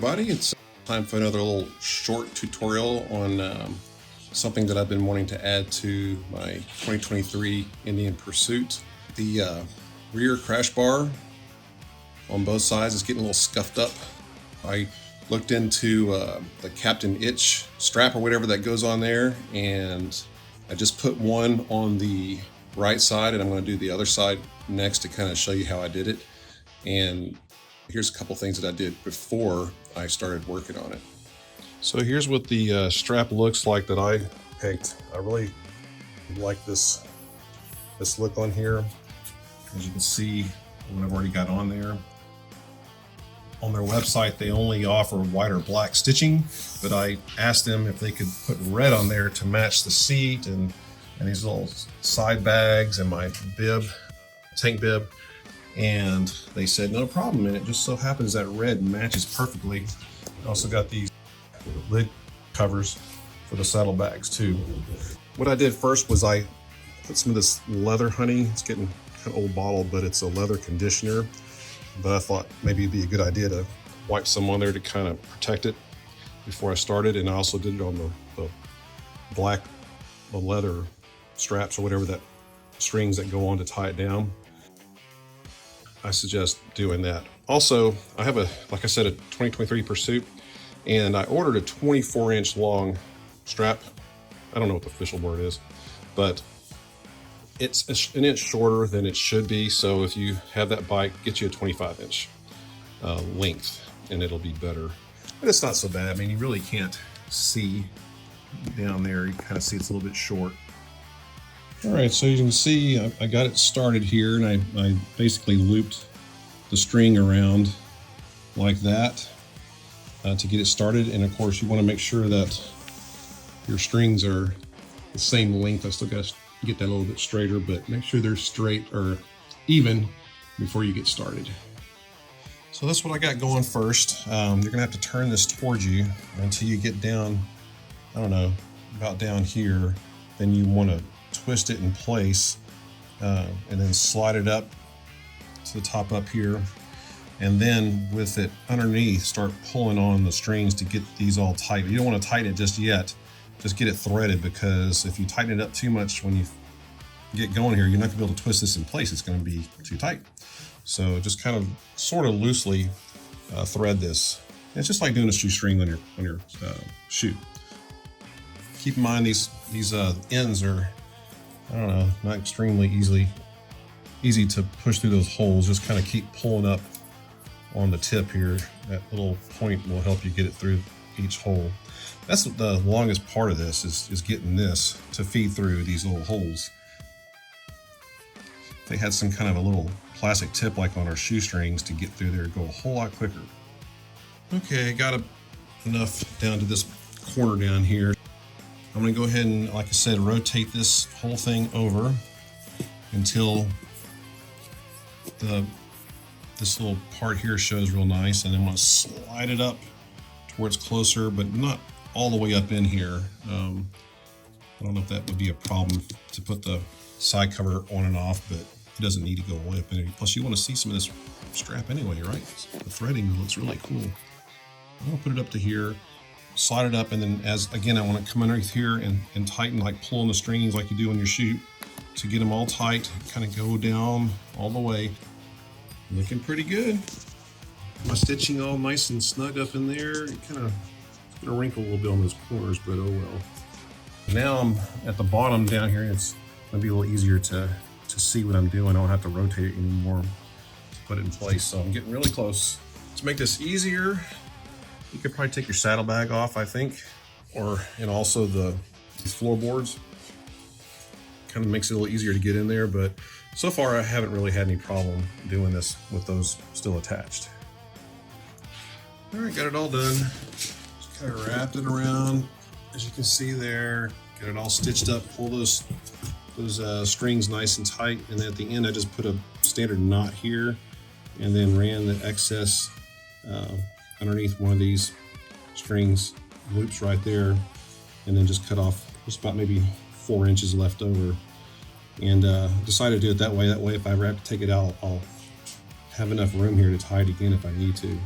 everybody, it's time for another little short tutorial on something that I've been wanting to add to my 2023 Indian Pursuit. The rear crash bar on both sides is getting a little scuffed up. I looked into the Captain Itch strap or whatever that goes on there, and I just put one on the right side, and I'm going to do the other side next to kind of show you how I did it. And here's a couple things that I did before I started working on it. So here's what the strap looks like that I picked. I really like this look on here. As you can see, what I've already got on there. On their website, they only offer white or black stitching, but I asked them if they could put red on there to match the seat and these little side bags and my bib, tank bib. And they said no problem, and it just so happens that red matches perfectly. I also got these lid covers for the saddlebags too. What I did first was I put some of this leather honey. It's getting kind of old bottle, but it's a leather conditioner. But I thought maybe it'd be a good idea to wipe some on there to kind of protect it before I started. And I also did it on the leather straps or whatever, that strings that go on to tie it down. I suggest doing that. Also, I have like I said, a 2023 Pursuit, and I ordered a 24-inch long strap. I don't know what the official word is, but it's an inch shorter than it should be. So if you have that bike, get you a 25-inch length, and it'll be better. But it's not so bad. I mean, you really can't see down there. You kind of see it's a little bit short. All right, so you can see I got it started here, and I basically looped the string around like that to get it started. And of course, you want to make sure that your strings are the same length. I still got to get that a little bit straighter, but make sure they're straight or even before you get started. So that's what I got going first. You're gonna have to turn this towards you until you get down, I don't know, about down here. Then you want to twist it in place and then slide it up to the top up here, and then with it underneath start pulling on the strings to get these all tight. You don't want to tighten it just yet, just get it threaded, because if you tighten it up too much when you get going here, you're not gonna be able to twist this in place. It's going to be too tight. So just kind of sort of loosely thread this. It's just like doing a shoestring on your shoe. Keep in mind these ends are, I don't know, not extremely easy to push through those holes. Just kind of keep pulling up on the tip here. That little point will help you get it through each hole. That's the longest part of this, is getting this to feed through these little holes. If they had some kind of a little plastic tip like on our shoestrings to get through there, it'd go a whole lot quicker. Okay, I got enough down to this corner down here. I'm going to go ahead and, like I said, rotate this whole thing over until this little part here shows real nice, and then I'm going to slide it up to where it's closer, but not all the way up in here. I don't know if that would be a problem to put the side cover on and off, but it doesn't need to go all the way up in there. Plus, you want to see some of this strap anyway, right? The threading looks really cool. I'm going to put it up to here. Slide it up, and then I want to come underneath here and tighten, like pulling the strings like you do on your shoe to get them all tight. Kind of go down all the way. Looking pretty good. My stitching all nice and snug up in there. It kind of gonna wrinkle a little bit on those corners, but oh well. Now I'm at the bottom down here. It's gonna be a little easier to see what I'm doing. I don't have to rotate it anymore to put it in place. So I'm getting really close. To make this easier, you could probably take your saddlebag off, I think, and also these floorboards. Kind of makes it a little easier to get in there, but so far I haven't really had any problem doing this with those still attached. All right, got it all done. Just kind of wrapped it around, as you can see there. Get it all stitched up. Pull those strings nice and tight, and then at the end I just put a standard knot here, and then ran the excess underneath one of these strings loops right there, and then just cut off just about maybe 4 inches left over, and decided to do it that way. That way, if I ever have to take it out, I'll have enough room here to tie it again if I need to.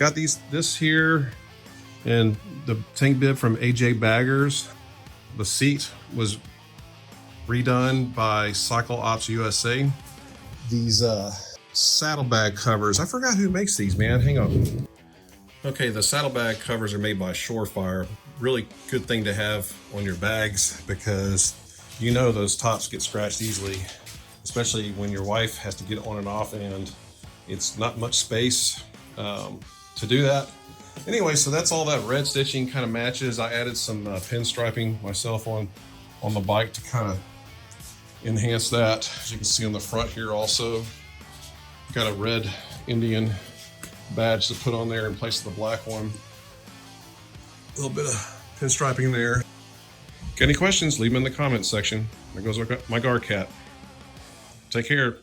Got this here, and the tank bib from AJ Baggers. The seat was redone by Cycle Ops USA. These saddlebag covers, I forgot who makes these, man. Hang on. Okay, the saddlebag covers are made by Surefire. Really good thing to have on your bags, because you know those tops get scratched easily, especially when your wife has to get on and off, and it's not much space to do that. Anyway, so that's all that red stitching kind of matches. I added some pinstriping myself on the bike to kind of enhance that. As you can see on the front here also, got a red Indian badge to put on there in place of the black one. A little bit of pinstriping there. Got any questions? Leave them in the comments section. There goes my Gar Cat. Take care.